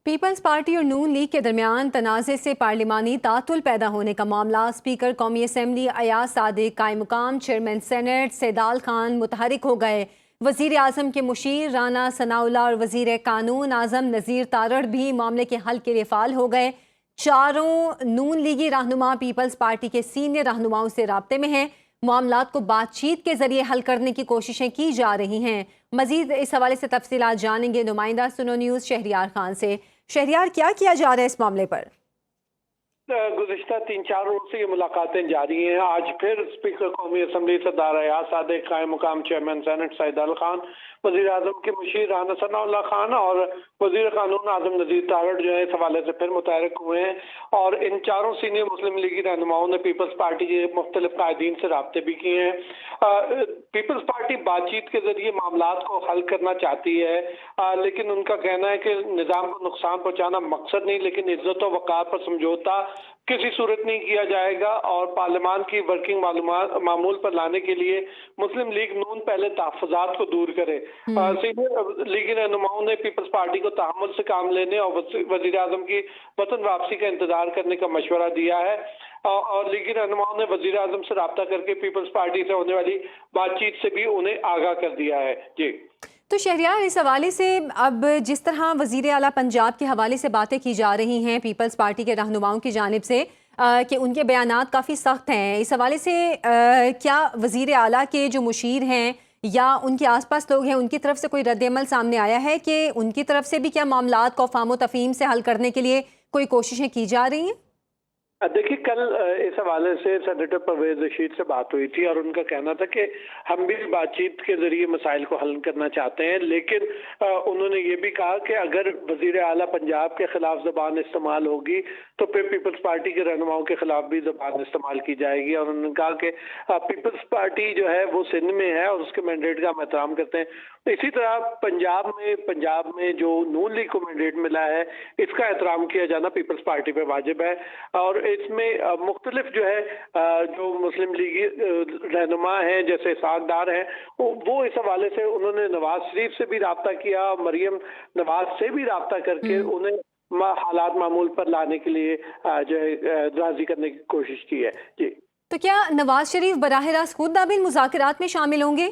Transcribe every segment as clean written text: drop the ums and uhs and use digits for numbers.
Peoples party اور نون league کے درمیان تنازع سے پارلیمانی تعطل پیدا ہونے کا معاملہ اسپیکر قومی اسمبلی ایاز صادق، قائم مقام چیئرمین سینٹ سیدال خان متحرک ہو گئے۔ وزیر اعظم کے مشیر رانا ثناء اللہ اور وزیر قانون اعظم نذیر تارڑ بھی معاملے کے حل کے لیے فعال ہو گئے۔ چاروں نون لیگی رہنما پیپلز پارٹی کے سینئر رہنماؤں سے رابطے میں ہیں۔ معاملات کو بات چیت کے ذریعے حل کرنے کی کوششیں کی جا رہی ہیں۔ مزید اس حوالے سے تفصیلات جانیں گے نمائندہ سنو نیوز شہریار خان سے۔ شہریار، کیا کیا جا رہا ہے اس معاملے پر؟ گزشتہ 3-4 روز سے یہ ملاقاتیں جاری ہیں۔ آج پھر اسپیکر قومی اسمبلی سردار ایاز صادق، قائم مقام چیئرمین سینٹ سیدال خان، وزیر اعظم کے مشیر رانا ثناء اللہ خان اور وزیر قانون اعظم نذیر تارڑ جو ہے اس حوالے سے پھر متحرک ہوئے ہیں، اور ان چاروں سینئر مسلم لیگی رہنماؤں نے پیپلز پارٹی کے مختلف قائدین سے رابطے بھی کیے ہیں۔ پیپلز پارٹی بات چیت کے ذریعے معاملات کو حل کرنا چاہتی ہے، لیکن ان کا کہنا ہے کہ نظام کو نقصان پہنچانا مقصد نہیں، لیکن عزت و وقار پر سمجھوتا کسی صورت نہیں کیا جائے گا، اور پارلیمان کی ورکنگ معمول پر لانے کے لیے مسلم لیگ نون پہلے تحفظات کو دور کرے۔ سینئر لیگی رہنماؤں نے پیپلز پارٹی کو تحمل سے کام لینے اور وزیر اعظم کی وطن واپسی کا انتظار کرنے کا مشورہ دیا ہے، اور لیگی رہنماؤں نے وزیر اعظم سے رابطہ کر کے پیپلز پارٹی سے ہونے والی بات چیت سے بھی انہیں آگاہ کر دیا ہے۔ جی تو شہریار، اس حوالے سے اب جس طرح وزیر اعلیٰ پنجاب کے حوالے سے باتیں کی جا رہی ہیں پیپلز پارٹی کے رہنماؤں کی جانب سے کہ ان کے بیانات کافی سخت ہیں، اس حوالے سے کیا وزیر اعلیٰ کے جو مشیر ہیں یا ان کے آس پاس لوگ ہیں ان کی طرف سے کوئی رد عمل سامنے آیا ہے کہ ان کی طرف سے بھی کیا معاملات کو افہام و تفہیم سے حل کرنے کے لیے کوئی کوششیں کی جا رہی ہیں؟ دیکھیے، کل اس حوالے سے سینیٹر پرویز رشید سے بات ہوئی تھی، اور ان کا کہنا تھا کہ ہم بھی بات چیت کے ذریعے مسائل کو حل کرنا چاہتے ہیں، لیکن انہوں نے یہ بھی کہا کہ اگر وزیر اعلیٰ پنجاب کے خلاف زبان استعمال ہوگی تو پھر پیپلز پارٹی کے رہنماؤں کے خلاف بھی زبان استعمال کی جائے گی، اور انہوں نے کہا کہ پیپلز پارٹی جو ہے وہ سندھ میں ہے اور اس کے مینڈیٹ کا ہم احترام کرتے ہیں۔ اسی طرح پنجاب میں جو نون لیگ کو مینڈیٹ ملا ہے اس کا احترام کیا جانا پیپلز پارٹی پہ واجب ہے، اور اس میں مختلف جو ہے جو مسلم لیگی رہنما ہیں جیسے اسحاق ڈار ہیں، وہ اس حوالے سے انہوں نے نواز شریف سے بھی رابطہ کیا، مریم نواز سے بھی رابطہ کر کے انہیں حالات معمول پر لانے کے لیے جو ہے راضی کرنے کی کوشش کی ہے۔ جی تو کیا نواز شریف براہ راست خود اب ان مذاکرات میں شامل ہوں گے؟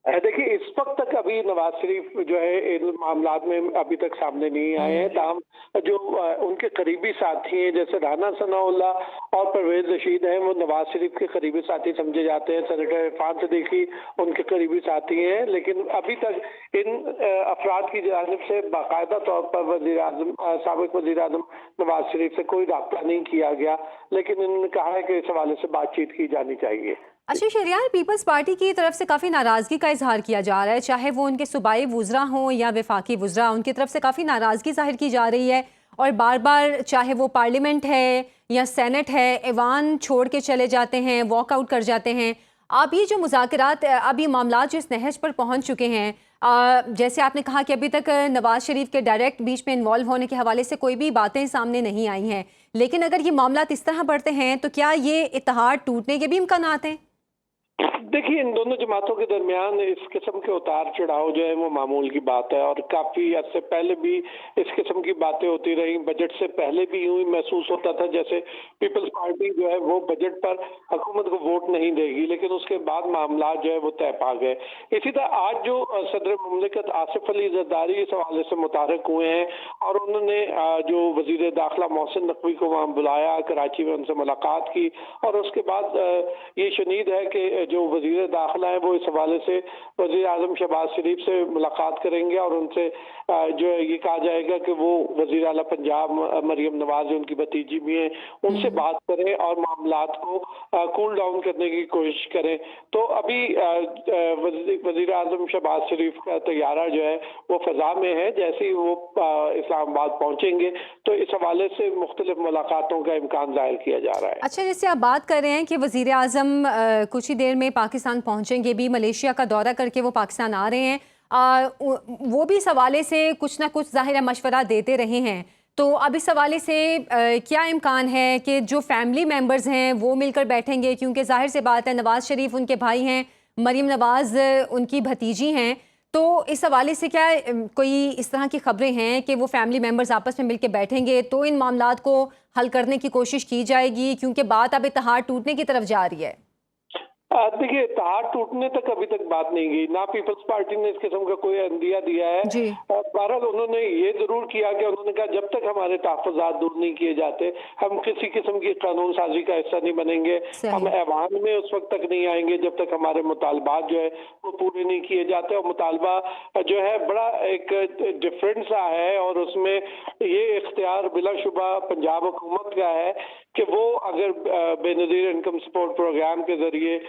دیکھیے، اس وقت تک ابھی نواز شریف جو ہے ان معاملات میں ابھی تک سامنے نہیں آئے ہیں، تاہم جو ان کے قریبی ساتھی ہیں جیسے رانا ثناء اللہ اور پرویز رشید ہیں، وہ نواز شریف کے قریبی ساتھی سمجھے جاتے ہیں۔ سینیٹر عرفان صدیقی ان کے قریبی ساتھی ہیں، لیکن ابھی تک ان افراد کی جانب سے باقاعدہ طور پر سابق وزیر اعظم نواز شریف سے کوئی رابطہ نہیں کیا گیا، لیکن انہوں نے کہا ہے کہ اس حوالے سے بات چیت کی جانی چاہیے۔ اچھا شہریار، پیپلز پارٹی کی طرف سے کافی ناراضگی کا اظہار کیا جا رہا ہے، چاہے وہ ان کے صوبائی وزراء ہوں یا وفاقی وزراء، ان کی طرف سے کافی ناراضگی ظاہر کی جا رہی ہے، اور بار بار چاہے وہ پارلیمنٹ ہے یا سینٹ ہے، ایوان چھوڑ کے چلے جاتے ہیں، واک آؤٹ کر جاتے ہیں۔ اب یہ جو مذاکرات، اب یہ معاملات جو اس نہج پر پہنچ چکے ہیں، جیسے آپ نے کہا کہ ابھی تک نواز شریف کے ڈائریکٹ بیچ میں انوالو ہونے کے حوالے سے کوئی بھی باتیں سامنے نہیں آئی ہیں، لیکن اگر یہ معاملات اس طرح بڑھتے ہیں تو کیا یہ اتحاد ٹوٹنے کے بھی امکانات ہیں؟ دیکھیے، ان دونوں جماعتوں کے درمیان اس قسم کے اتار چڑھاؤ جو ہے وہ معمول کی بات ہے، اور کافی عرصے سے پہلے بھی اس قسم کی باتیں ہوتی رہی۔ بجٹ سے پہلے بھی یوں ہی محسوس ہوتا تھا جیسے پیپلز پارٹی جو ہے وہ بجٹ پر حکومت کو ووٹ نہیں دے گی، لیکن اس کے بعد معاملات جو ہے وہ طے پا گئے۔ اسی طرح آج جو صدر مملکت آصف علی زرداری اس حوالے سے متحرک ہوئے ہیں، اور انہوں نے جو وزیر داخلہ محسن نقوی کو وہاں بلایا، کراچی میں ان سے ملاقات کی، اور اس کے بعد یہ شنید ہے کہ جو وزیر داخلہ ہیں وہ اس حوالے سے وزیر اعظم شہباز شریف سے ملاقات کریں گے، اور ان سے جو ہے یہ کہا جائے گا کہ وہ وزیر اعلیٰ پنجاب مریم نواز ان کی بھتیجی بھی ہیں، ان سے بات کریں اور معاملات کو کول ڈاؤن کرنے کی کوشش کریں۔ تو ابھی وزیر اعظم شہباز شریف کا طیارہ جو ہے وہ فضا میں ہے، جیسے ہی وہ اسلام آباد پہنچیں گے تو اس حوالے سے مختلف ملاقاتوں کا امکان ظاہر کیا جا رہا ہے۔ اچھا، جیسے آپ بات کر رہے ہیں کہ وزیر اعظم کچھ ہی دیر میں پاکستان پہنچیں گے، بھی ملیشیا کا دورہ کر کے وہ پاکستان آ رہے ہیں، وہ بھی اس حوالے سے کچھ نہ کچھ ظاہر مشورہ دیتے رہے ہیں، تو اب اس حوالے سے کیا امکان ہے کہ جو فیملی ممبرز ہیں وہ مل کر بیٹھیں گے؟ کیونکہ ظاہر سے بات ہے نواز شریف ان کے بھائی ہیں، مریم نواز ان کی بھتیجی ہیں، تو اس حوالے سے کیا کوئی اس طرح کی خبریں ہیں کہ وہ فیملی ممبرز آپس میں مل کے بیٹھیں گے تو ان معاملات کو حل کرنے کی کوشش کی جائے گی، کیونکہ بات اب اتحاد ٹوٹنے کی طرف جا رہی ہے؟ دیکھیے، اتحاد ٹوٹنے تک ابھی تک بات نہیں گئی، نہ پیپلز پارٹی نے اس قسم کا کوئی عندیہ دیا ہے۔ جی بہرحال انہوں نے یہ ضرور کیا کہ انہوں نے کہا جب تک ہمارے تحفظات دور نہیں کیے جاتے ہم کسی قسم کی قانون سازی کا حصہ نہیں بنیں گے، ہم صحیح۔ ایوان میں اس وقت تک نہیں آئیں گے جب تک ہمارے مطالبات جو ہے وہ پورے نہیں کیے جاتے۔ اور مطالبہ جو ہے بڑا ایک ڈفرینٹ سا ہے، اور اس میں یہ اختیار بلا شبہ پنجاب حکومت کا ہے کہ وہ اگر بے نظیر انکم سپورٹ پروگرام کے ذریعے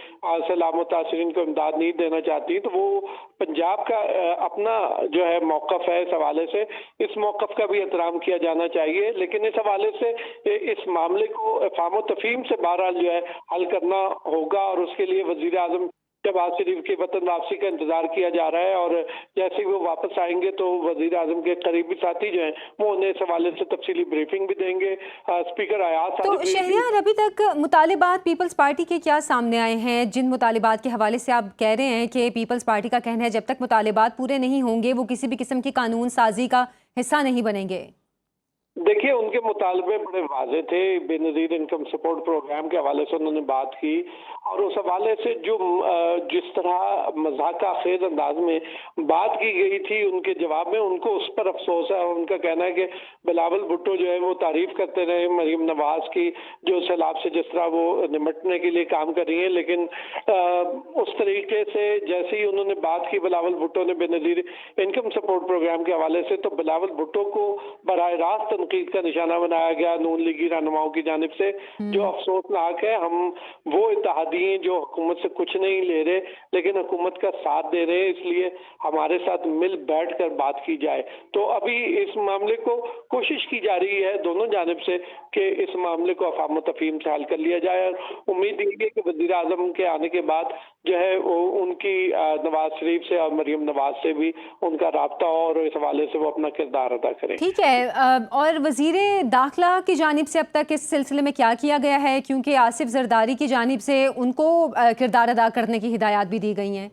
سیلاب متاثرین کو امداد نہیں دینا چاہتی تو وہ پنجاب کا اپنا جو ہے موقف ہے، اس حوالے سے اس موقف کا بھی احترام کیا جانا چاہیے، لیکن اس حوالے سے اس معاملے کو افہام و تفہیم سے بہرحال جو ہے حل کرنا ہوگا، اور اس کے لیے وزیر اعظم شہباز شریف کی وطن واپسی کا انتظار کیا جا رہا ہے، اور جیسے ہی وہ واپس آئیں گے تو وزیر اعظم کے قریبی ساتھی جو ہیں وہ انہیں اس حوالے سے تفصیلی بریفنگ بھی دیں گے۔ اسپیکر ایاز تو صادق شہریار، ابھی تک مطالبات پیپلز پارٹی کے کیا سامنے آئے ہیں؟ جن مطالبات کے حوالے سے آپ کہہ رہے ہیں کہ پیپلز پارٹی کا کہنا ہے جب تک مطالبات پورے نہیں ہوں گے وہ کسی بھی قسم کی قانون سازی کا حصہ نہیں بنیں گے؟ دیکھیے، ان کے مطالبے بڑے واضح تھے، بے نظیر انکم سپورٹ پروگرام کے حوالے سے انہوں نے بات کی، اور اس حوالے سے جو جس طرح مذاق خیز انداز میں بات کی گئی تھی ان کے جواب میں، ان کو اس پر افسوس ہے، اور ان کا کہنا ہے کہ بلاول بھٹو جو ہے وہ تعریف کرتے رہے مریم نواز کی جو سیلاب سے جس طرح وہ نمٹنے کے لیے کام کر رہی ہیں، لیکن اس طریقے سے جیسے ہی انہوں نے بات کی بلاول بھٹو نے بے نظیر انکم سپورٹ پروگرام کے حوالے سے، تو بلاول بھٹو کو براہ راست تنقید کا نشانہ بنایا گیا نون لیگی رہنماؤں کی جانب سے، جو افسوسناک ہے۔ ہم وہ اتحادی ہیں جو حکومت سے کچھ نہیں لے رہے لیکن حکومت کا ساتھ دے رہے ہیں، اس لیے ہمارے ساتھ مل بیٹھ کر بات کی جائے۔ تو ابھی اس معاملے کو کوشش کی جا رہی ہے دونوں جانب سے کہ اس معاملے کو افہام و تفہیم سے حل کر لیا جائے، اور امید یہ ہے کہ وزیر اعظم کے آنے کے بعد جو ہے وہ ان کی نواز شریف سے اور مریم نواز سے بھی ان کا رابطہ ہو، اور اس حوالے سے وہ اپنا کردار ادا کریں۔ ٹھیک ہے، اور وزیر داخلہ کی جانب سے اب تک اس سلسلے میں کیا کیا گیا ہے؟ کیونکہ آصف زرداری کی جانب سے ان کو کردار ادا کرنے کی ہدایات بھی دی گئی ہیں۔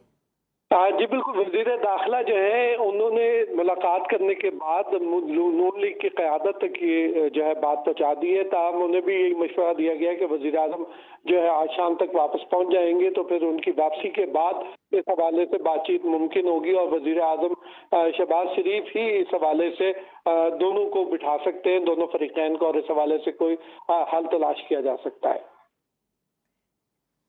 جی بالکل، وزیر داخلہ جو ہے انہوں نے ملاقات کرنے کے بعد نون لیگ کی قیادت تک یہ جو ہے بات پہنچا دی ہے، تاہم انہیں بھی یہی مشورہ دیا گیا کہ وزیر اعظم جو ہے آج شام تک واپس پہنچ جائیں گے تو پھر ان کی واپسی کے بعد اس حوالے سے بات چیت ممکن ہوگی، اور وزیر اعظم شہباز شریف ہی اس حوالے سے دونوں کو بٹھا سکتے ہیں، دونوں فریقین کو، اور اس حوالے سے کوئی حل تلاش کیا جا سکتا ہے۔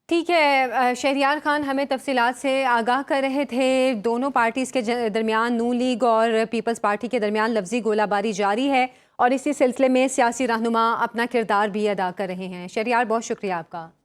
ٹھیک ہے، شہریار خان ہمیں تفصیلات سے آگاہ کر رہے تھے۔ دونوں پارٹیز کے درمیان، نون لیگ اور پیپلز پارٹی کے درمیان لفظی گولہ باری جاری ہے، اور اسی سلسلے میں سیاسی رہنما اپنا کردار بھی ادا کر رہے ہیں۔ شہریار، بہت شکریہ آپ کا۔